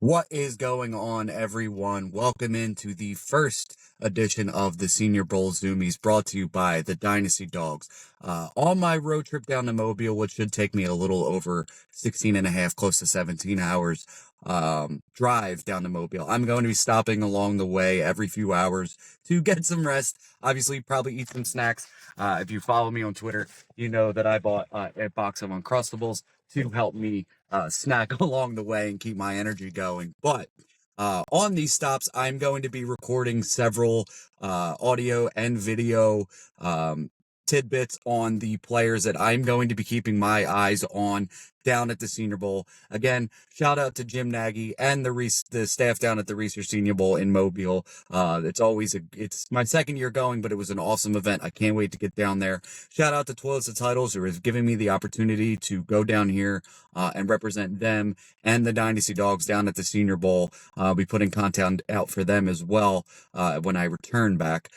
What is going on, everyone? Welcome into the first edition of the Senior Bowl Zoomies, brought to you by the Dynasty Dogs. On my road trip down to Mobile, which should take me a little over 16 and a half, close to 17 hours drive down to Mobile, I'm going to be stopping along the way every few hours to get some rest. Obviously, probably eat some snacks. If you follow me on Twitter, you know that I bought a box of Uncrustables to help me snack along the way and keep my energy going. But on these stops, I'm going to be recording several audio and video um, tidbits on the players that I'm going to be keeping my eyes on down at the Senior Bowl. Again, shout out to Jim Nagy and the staff down at the Research Senior Bowl in Mobile. It's my second year going, but it was an awesome event. I can't wait to get down there. Shout out to Toilets and Titles, who has given me the opportunity to go down here and represent them and the Dynasty Dogs down at the Senior Bowl. I'll be putting content out for them as well when I return back.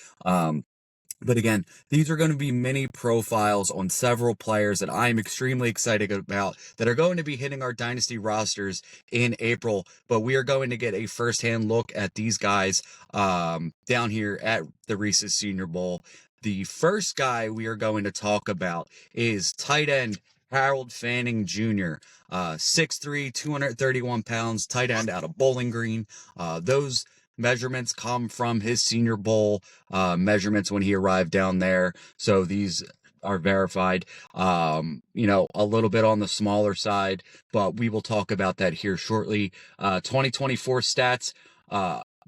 But again, these are going to be mini profiles on several players that I'm extremely excited about that are going to be hitting our dynasty rosters in April. But we are going to get a firsthand look at these guys down here at the Reese's Senior Bowl. The first guy we are going to talk about is tight end Harold Fannin Jr., 6'3", 231 pounds, tight end out of Bowling Green. Those measurements come from his Senior Bowl measurements when he arrived down there. So these are verified, a little bit on the smaller side, but we will talk about that here shortly. 2024 stats,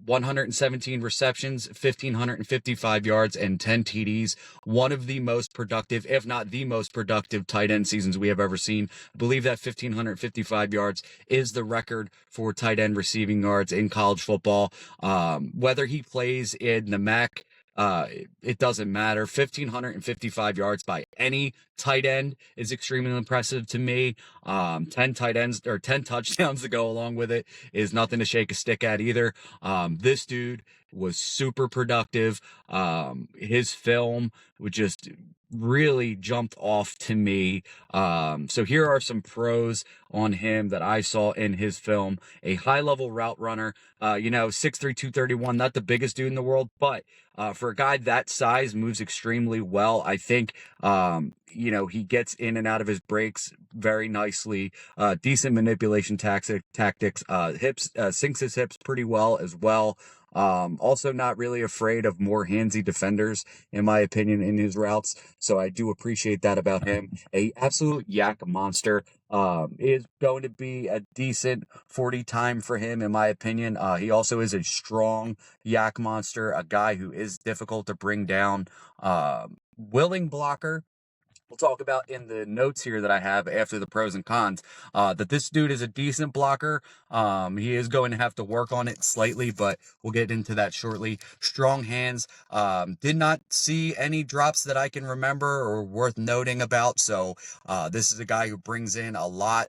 117 receptions, 1,555 yards, and 10 TDs. One of the most productive, if not the most productive, tight end seasons we have ever seen. I believe that 1,555 yards is the record for tight end receiving yards in college football. Whether he plays in the MAC, it doesn't matter. 1,555 yards by any tight end is extremely impressive to me. 10 tight ends or 10 touchdowns to go along with it is nothing to shake a stick at either. This dude was super productive. His film would just really jumped off to me. So here are some pros on him that I saw in his film. A high-level route runner, 6'3", 231, not the biggest dude in the world, but for a guy that size, moves extremely well. I think, he gets in and out of his breaks very nicely. Decent manipulation tactics, sinks his hips pretty well as well. Also not really afraid of more handsy defenders, in my opinion, in his routes. So I do appreciate that about him. A absolute yak monster. Is going to be a decent 40 time for him, in my opinion. He also is a strong yak monster, a guy who is difficult to bring down. Willing blocker. We'll talk about in the notes here that I have after the pros and cons, that this dude is a decent blocker. He is going to have to work on it slightly, but we'll get into that shortly. Strong hands. Did not see any drops that I can remember or worth noting about. So this is a guy who brings in a lot.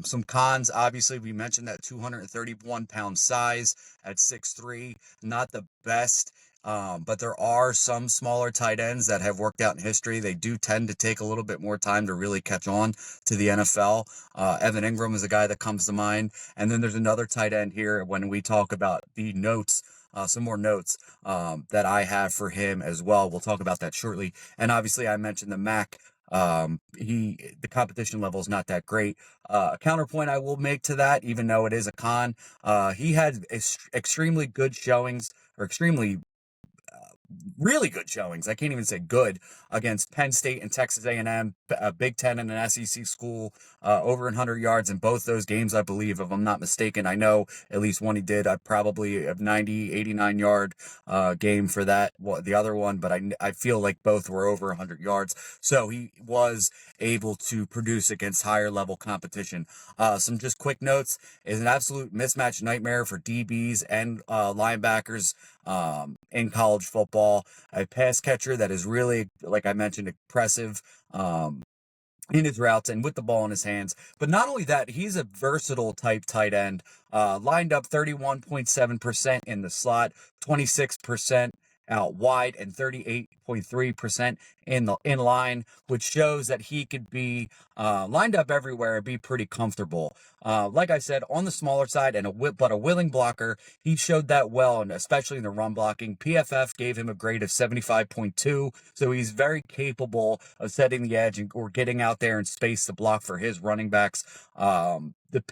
Some cons, obviously, we mentioned that 231-pound size at 6'3", not the best. But there are some smaller tight ends that have worked out in history. They do tend to take a little bit more time to really catch on to the NFL. Evan Ingram is a guy that comes to mind. And then there's another tight end here when we talk about the notes, some more notes that I have for him as well. We'll talk about that shortly. And obviously I mentioned the MAC. The competition level is not that great. A counterpoint I will make to that, even though it is a con, he had extremely good showings, or really good showings. I can't even say good, against Penn State and Texas A&M, Big Ten and an SEC school, over 100 yards in both those games, I believe, if I'm not mistaken. I know at least one he did, probably a 90, 89-yard game for that, the other one, but I feel like both were over 100 yards. So he was able to produce against higher level competition. Some just quick notes: is an absolute mismatch nightmare for DBs and linebackers in college football. A pass catcher that is really, like I mentioned, impressive in his routes and with the ball in his hands. But not only that, he's a versatile type tight end. Lined up 31.7% in the slot, 26% out wide and 38.3% in line, which shows that he could be lined up everywhere and be pretty comfortable. Like I said, on the smaller side and but a willing blocker, he showed that well, and especially in the run blocking. PFF gave him a grade of 75.2, so he's very capable of setting the edge or getting out there in space to block for his running backs. The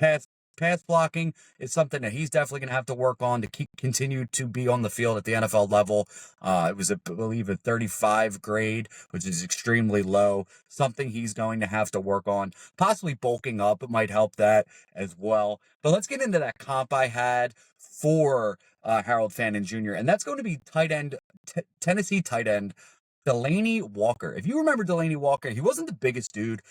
path blocking is something that he's definitely going to have to work on to continue to be on the field at the NFL level. It was, I believe, a 35 grade, which is extremely low. Something he's going to have to work on. Possibly bulking up might help that as well. But let's get into that comp I had for Harold Fannin Jr., and that's going to be Tennessee tight end Delanie Walker. If you remember Delanie Walker, he wasn't the biggest dude.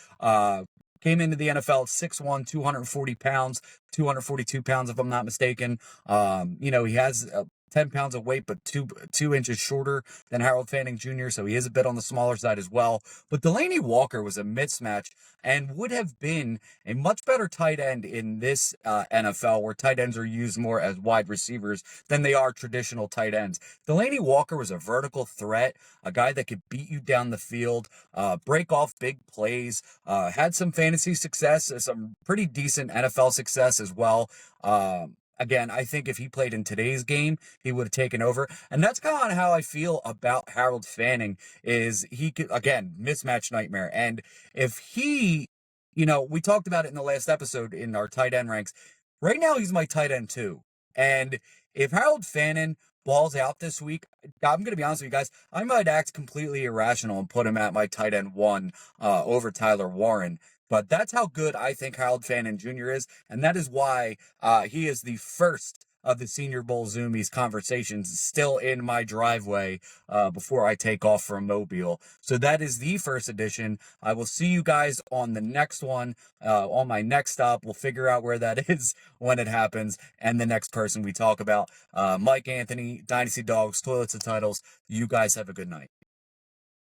Came into the NFL at 6'1", 240 pounds, 242 pounds, if I'm not mistaken. He has 10 pounds of weight, but two inches shorter than Harold Fannin Jr., so he is a bit on the smaller side as well. But Delanie Walker was a mismatch and would have been a much better tight end in this NFL, where tight ends are used more as wide receivers than they are traditional tight ends. Delanie Walker was a vertical threat, a guy that could beat you down the field, break off big plays, had some fantasy success, some pretty decent NFL success as well. Again, I think if he played in today's game, he would have taken over. And that's kind of how I feel about Harold Fanning, is he could, again, mismatch nightmare. And if he, we talked about it in the last episode in our tight end ranks. Right now, he's my tight end too. And if Harold Fannin balls out this week, I'm going to be honest with you guys, I might act completely irrational and put him at my tight end 1 over Tyler Warren. But that's how good I think Harold Fannin Jr. is, and that is why he is the first of the Senior Bowl Zoomies conversations still in my driveway before I take off from Mobile. So that is the first edition. I will see you guys on the next one, on my next stop. We'll figure out where that is when it happens, and the next person we talk about. Mike Anthony, Dynasty Dogs, Toilets and Titles. You guys have a good night.